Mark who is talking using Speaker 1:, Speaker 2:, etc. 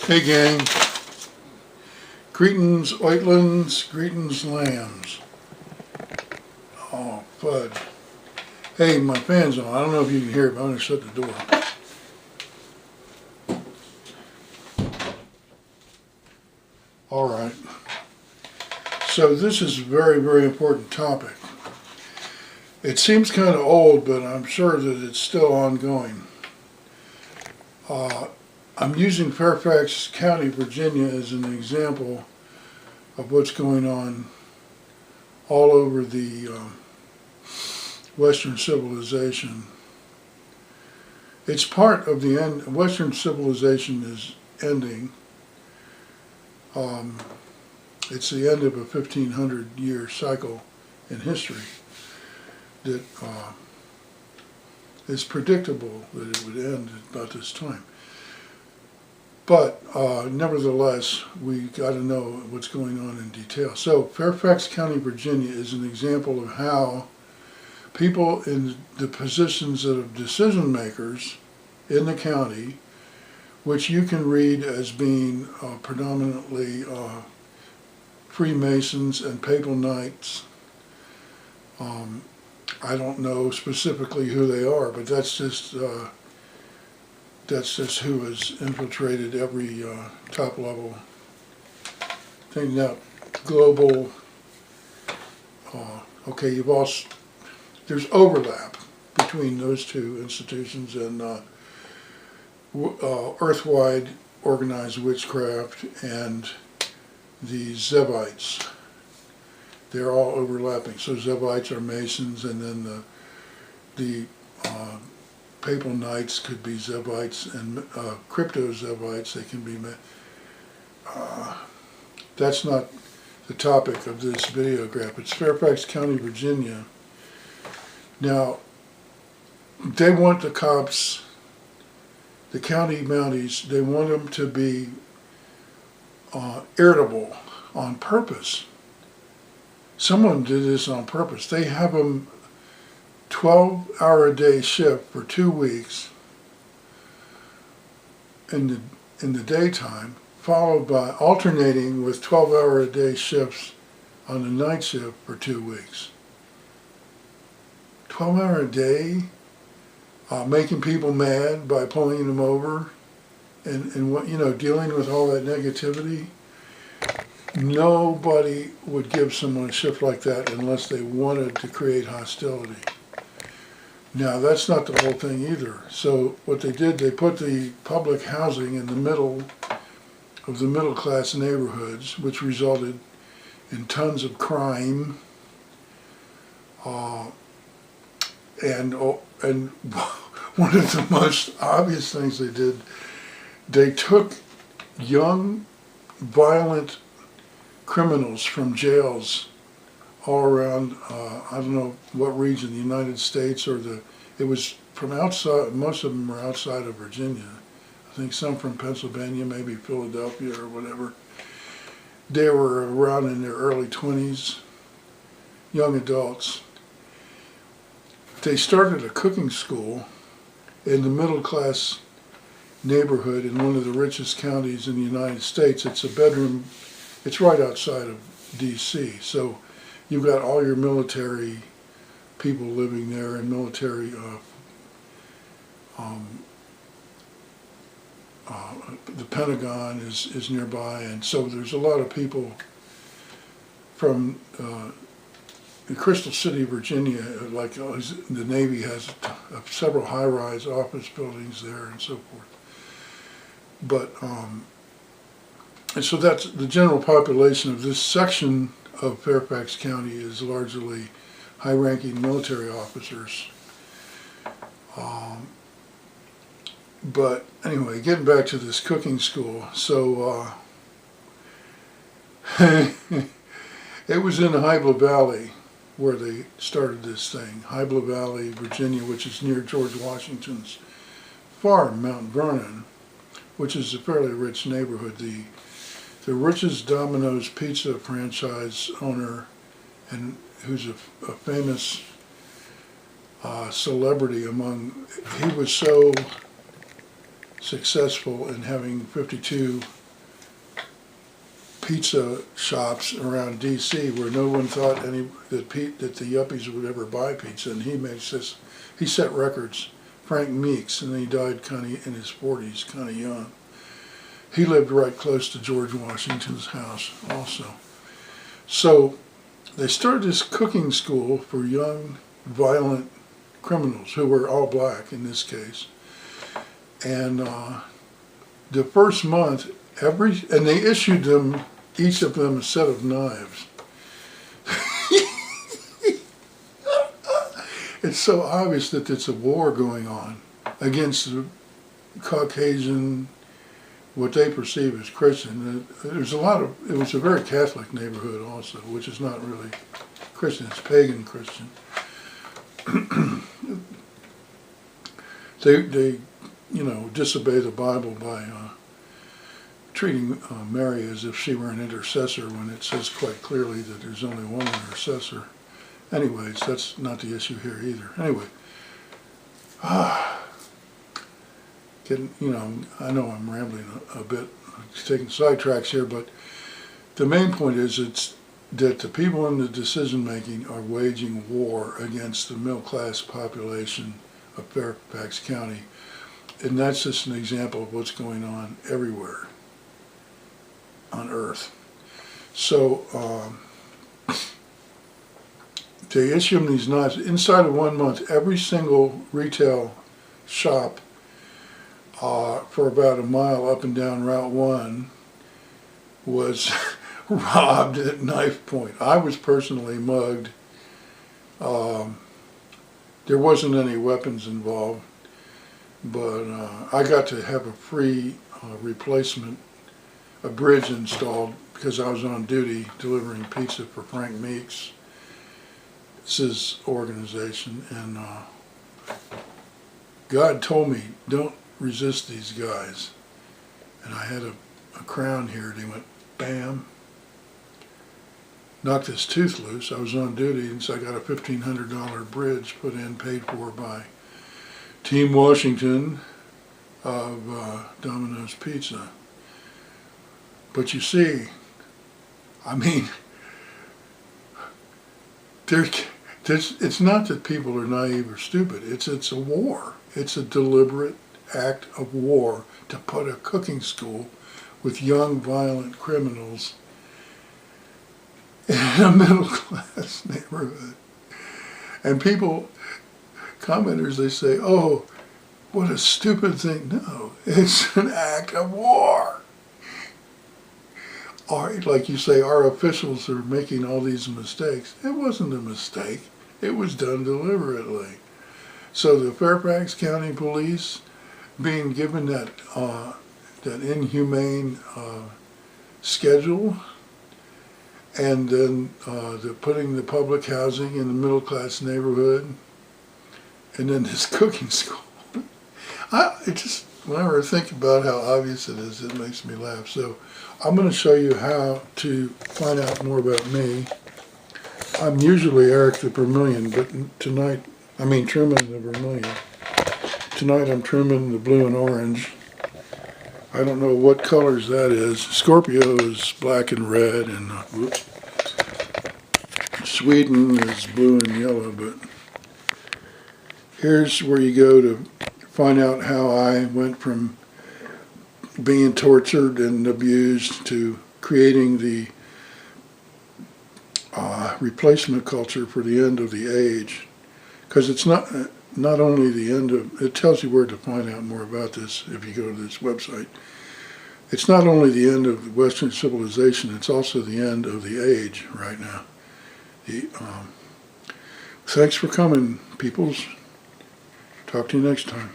Speaker 1: Hey gang, greetings oitlins, greetings lambs. Oh, fudge. Hey, my fan's on. I don't know if you can hear it, but I'm going to shut the door. Alright, so this is a very, very important topic. It seems kind of old, but I'm sure that it's still ongoing. I'm using Fairfax County, Virginia as an example of what's going on all over the Western civilization. It's part of the end. Western civilization is ending. It's the end of a 1,500-year cycle in history that is predictable that it would end at about this time. But nevertheless, we got to know what's going on in detail. So Fairfax County, Virginia is an example of how people in the positions of decision makers in the county, which you can read as being predominantly Freemasons and Papal Knights. I don't know specifically who they are, but that's just who has infiltrated every top level thing. Now, global. Okay, you've also there's overlap between those two institutions and earthwide organized witchcraft and the Zebites. They're all overlapping. So Zebites are Masons, and then the Papal Knights could be Zebites, and crypto-Zebites, they can be... that's not the topic of this videograph. It's Fairfax County, Virginia. Now, they want the cops, the county mounties, they want them to be irritable on purpose. Someone did this on purpose. They have them 12-hour-a-day shift for 2 weeks in the daytime, followed by alternating with 12-hour-a-day shifts on the night shift for 2 weeks. 12-hour-a-day, making people mad by pulling them over, and what, you know, dealing with all that negativity. Nobody would give someone a shift like that unless they wanted to create hostility. Now, that's not the whole thing either. So what they did, they put the public housing in the middle of the middle-class neighborhoods, which resulted in tons of crime. And one of the most obvious things they did, they took young, violent criminals from jails all around, I don't know what region, the United States, or it was from outside, most of them were outside of Virginia. I think some from Pennsylvania, maybe Philadelphia or whatever. They were around in their early 20s, young adults. They started a cooking school in the middle class neighborhood in one of the richest counties in the United States. It's a bedroom, it's right outside of DC. So you've got all your military people living there, and military the Pentagon is nearby, and so there's a lot of people from in Crystal City, Virginia. Like the Navy has several high-rise office buildings there and so forth. But and so that's the general population of this section of Fairfax County is largely high-ranking military officers. But anyway, getting back to this cooking school, so it was in the Hybla Valley where they started this thing. Hybla Valley, Virginia, which is near George Washington's farm, Mount Vernon, which is a fairly rich neighborhood. The richest Domino's Pizza franchise owner, and who's a famous celebrity among, he was so successful in having 52 pizza shops around D.C. where no one thought that the yuppies would ever buy pizza, and he set records. Frank Meeks, and he died kind of in his 40s, kind of young. He lived right close to George Washington's house also. So they started this cooking school for young, violent criminals who were all black in this case. And the first month, and they issued them, each of them, a set of knives. It's so obvious that it's a war going on against the Caucasian, what they perceive as Christian. It was a very Catholic neighborhood also, which is not really Christian, it's pagan Christian. They disobey the Bible by treating Mary as if she were an intercessor when it says quite clearly that there's only one intercessor. Anyways, that's not the issue here either. Anyway, I know I'm rambling a bit, taking sidetracks here, but the main point is that the people in the decision making are waging war against the middle class population of Fairfax County, and that's just an example of what's going on everywhere on Earth. So they issue them these knives. Inside of 1 month, every single retail shop for about a mile up and down Route 1 was robbed at knife point. I was personally mugged. There wasn't any weapons involved, but I got to have a free replacement, a bridge installed because I was on duty delivering pizza for Frank Meeks. It's his organization, and God told me, don't resist these guys. And I had a crown here, and he went, bam, knocked his tooth loose. I was on duty, and so I got a $1,500 bridge put in, paid for by Team Washington of Domino's Pizza. But you see, I mean, it's not that people are naive or stupid. It's a war. It's a deliberate act of war to put a cooking school with young, violent criminals in a middle-class neighborhood. And people, commenters, they say, oh, what a stupid thing. No, it's an act of war. Like you say, our officials are making all these mistakes. It wasn't a mistake. It was done deliberately. So the Fairfax County Police being given that inhumane schedule, and then putting the public housing in the middle class neighborhood, and then this cooking school. Whenever I think about how obvious it is, it makes me laugh. So I'm going to show you how to find out more about me. I'm usually Eric the Vermilion, but tonight, Truman the Vermilion. Tonight I'm Truman the Blue and Orange. I don't know what colors that is. Scorpio is black and red, and Sweden is blue and yellow, but here's where you go to find out how I went from being tortured and abused to creating the replacement culture for the end of the age. Because it's not only the end of, it tells you where to find out more about this if you go to this website. It's not only the end of Western civilization, it's also the end of the age right now. Thanks for coming, peoples. Talk to you next time.